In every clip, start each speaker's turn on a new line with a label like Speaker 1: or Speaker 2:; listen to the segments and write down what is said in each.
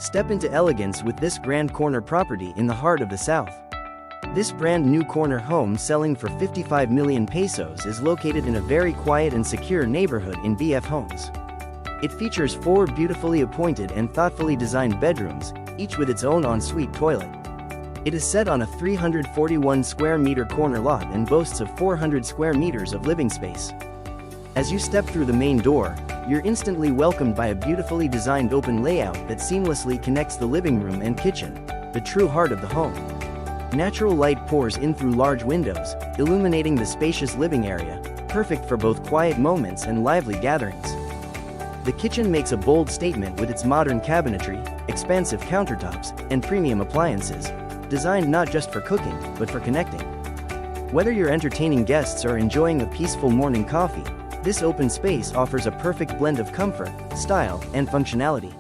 Speaker 1: Step into elegance with this grand corner property in the heart of the South. This brand new corner home selling for 55 million pesos is located in a very quiet and secure neighborhood in BF Homes. It features 4 beautifully appointed and thoughtfully designed bedrooms, each with its own ensuite toilet. It is set on a 341 square meter corner lot and boasts of 400 square meters of living space. As you step through the main door, you're instantly welcomed by a beautifully designed open layout that seamlessly connects the living room and kitchen, the true heart of the home. Natural light pours in through large windows, illuminating the spacious living area, perfect for both quiet moments and lively gatherings. The kitchen makes a bold statement with its modern cabinetry, expansive countertops, and premium appliances, designed not just for cooking, but for connecting. Whether you're entertaining guests or enjoying a peaceful morning coffee, this open space offers a perfect blend of comfort, style, and functionality.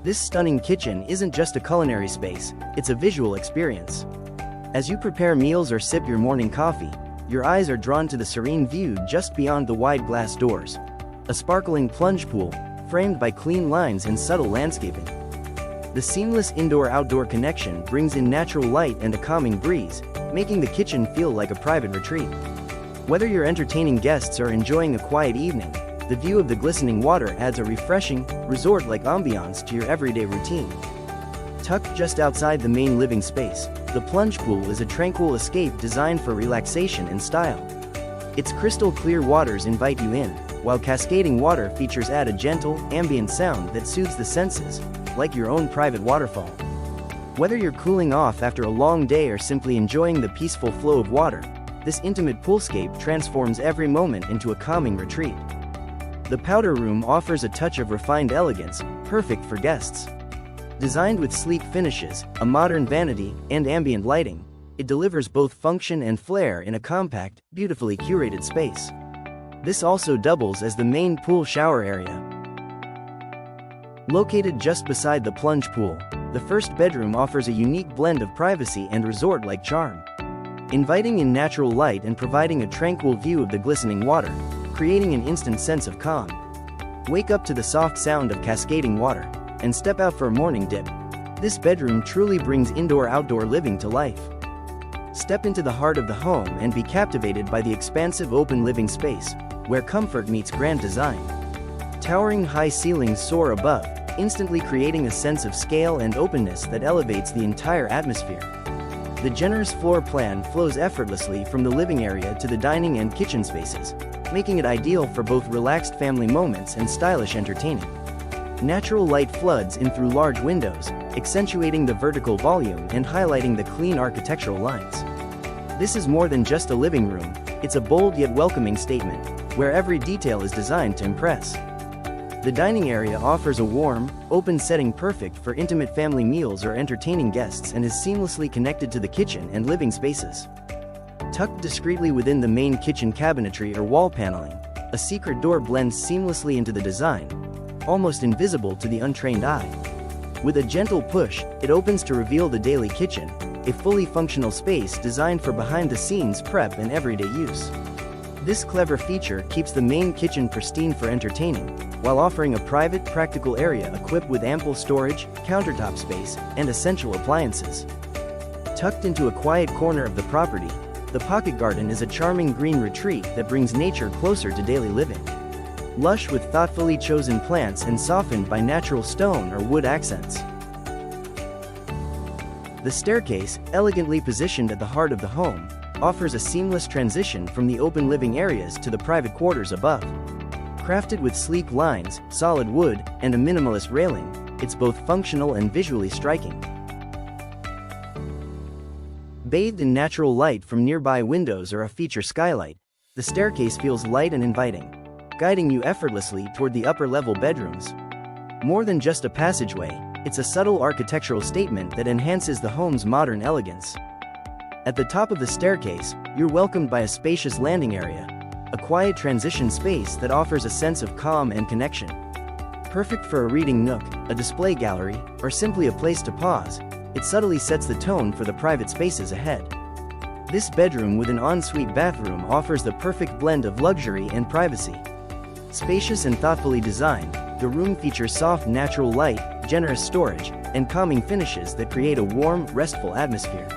Speaker 1: This stunning kitchen isn't just a culinary space, it's a visual experience. As you prepare meals or sip your morning coffee, your eyes are drawn to the serene view just beyond the wide glass doors. A sparkling plunge pool, framed by clean lines and subtle landscaping. The seamless indoor-outdoor connection brings in natural light and a calming breeze, making the kitchen feel like a private retreat. Whether you're entertaining guests or enjoying a quiet evening, the view of the glistening water adds a refreshing, resort-like ambiance to your everyday routine. Tucked just outside the main living space, the plunge pool is a tranquil escape designed for relaxation and style. Its crystal-clear waters invite you in, while cascading water features add a gentle, ambient sound that soothes the senses, like your own private waterfall. Whether you're cooling off after a long day or simply enjoying the peaceful flow of water, this intimate poolscape transforms every moment into a calming retreat. The powder room offers a touch of refined elegance, perfect for guests. Designed with sleek finishes, a modern vanity, and ambient lighting, it delivers both function and flair in a compact, beautifully curated space. This also doubles as the main pool shower area. Located just beside the plunge pool, the first bedroom offers a unique blend of privacy and resort-like charm. Inviting in natural light and providing a tranquil view of the glistening water, creating an instant sense of calm. Wake up to the soft sound of cascading water, and step out for a morning dip. This bedroom truly brings indoor-outdoor living to life. Step into the heart of the home and be captivated by the expansive open living space, where comfort meets grand design. Towering high ceilings soar above, instantly creating a sense of scale and openness that elevates the entire atmosphere. The generous floor plan flows effortlessly from the living area to the dining and kitchen spaces, making it ideal for both relaxed family moments and stylish entertaining. Natural light floods in through large windows, accentuating the vertical volume and highlighting the clean architectural lines. This is more than just a living room, it's a bold yet welcoming statement, where every detail is designed to impress. The dining area offers a warm, open setting perfect for intimate family meals or entertaining guests and is seamlessly connected to the kitchen and living spaces. Tucked discreetly within the main kitchen cabinetry or wall paneling, a secret door blends seamlessly into the design, almost invisible to the untrained eye. With a gentle push, it opens to reveal the daily kitchen, a fully functional space designed for behind-the-scenes prep and everyday use. This clever feature keeps the main kitchen pristine for entertaining, while offering a private, practical area equipped with ample storage, countertop space, and essential appliances. Tucked into a quiet corner of the property, the pocket garden is a charming green retreat that brings nature closer to daily living. Lush with thoughtfully chosen plants and softened by natural stone or wood accents. The staircase, elegantly positioned at the heart of the home, offers a seamless transition from the open living areas to the private quarters above. Crafted with sleek lines, solid wood, and a minimalist railing, it's both functional and visually striking. Bathed in natural light from nearby windows or a feature skylight, the staircase feels light and inviting, guiding you effortlessly toward the upper-level bedrooms. More than just a passageway, it's a subtle architectural statement that enhances the home's modern elegance. At the top of the staircase, you're welcomed by a spacious landing area, a quiet transition space that offers a sense of calm and connection. Perfect for a reading nook, a display gallery, or simply a place to pause, it subtly sets the tone for the private spaces ahead. This bedroom with an ensuite bathroom offers the perfect blend of luxury and privacy. Spacious and thoughtfully designed, the room features soft natural light, generous storage, and calming finishes that create a warm, restful atmosphere.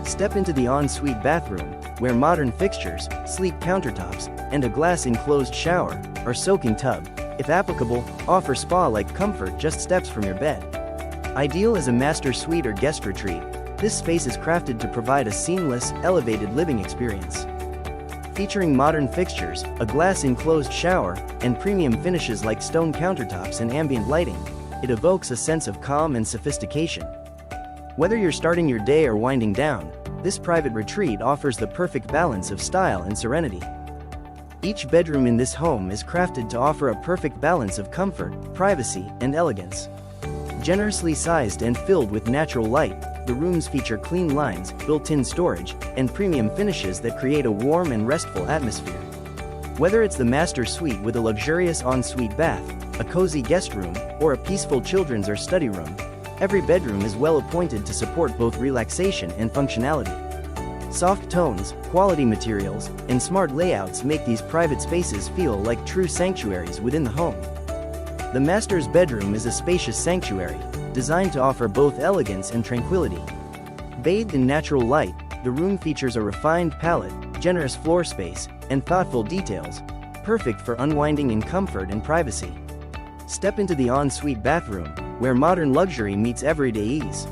Speaker 1: Step into the en-suite bathroom, where modern fixtures, sleek countertops, and a glass-enclosed shower, or soaking tub, if applicable, offer spa-like comfort just steps from your bed. Ideal as a master suite or guest retreat, this space is crafted to provide a seamless, elevated living experience. Featuring modern fixtures, a glass-enclosed shower, and premium finishes like stone countertops and ambient lighting, it evokes a sense of calm and sophistication. Whether you're starting your day or winding down, this private retreat offers the perfect balance of style and serenity. Each bedroom in this home is crafted to offer a perfect balance of comfort, privacy, and elegance. Generously sized and filled with natural light, the rooms feature clean lines, built-in storage, and premium finishes that create a warm and restful atmosphere. Whether it's the master suite with a luxurious en-suite bath, a cozy guest room, or a peaceful children's or study room, every bedroom is well appointed to support both relaxation and functionality. Soft tones, quality materials, and smart layouts make these private spaces feel like true sanctuaries within the home. The master's bedroom is a spacious sanctuary, designed to offer both elegance and tranquility. Bathed in natural light, the room features a refined palette, generous floor space, and thoughtful details, perfect for unwinding in comfort and privacy. Step into the en-suite bathroom, where modern luxury meets everyday ease.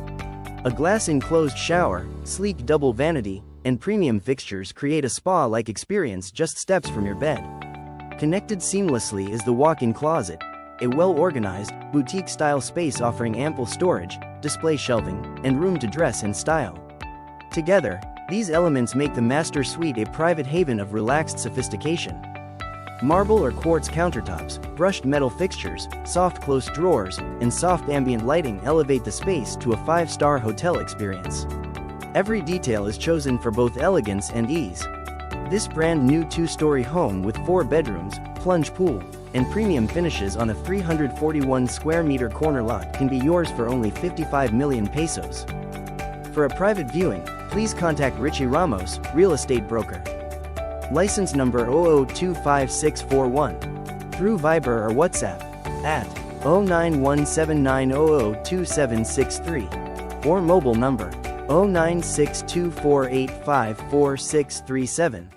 Speaker 1: A glass-enclosed shower, sleek double vanity, and premium fixtures create a spa-like experience just steps from your bed. Connected seamlessly is the walk-in closet, a well-organized, boutique-style space offering ample storage, display shelving, and room to dress in style. Together, these elements make the master suite a private haven of relaxed sophistication. Marble or quartz countertops, brushed metal fixtures, soft closed drawers, and soft ambient lighting elevate the space to a 5-star hotel experience. Every detail is chosen for both elegance and ease. This brand new 2-story home with 4 bedrooms, plunge pool, and premium finishes on a 341 square meter corner lot can be yours for only 55 million pesos. For a private viewing, please contact Richie Ramos, real estate broker. License number 00025641. Through Viber or WhatsApp at 091790027763 or mobile number 0962485467.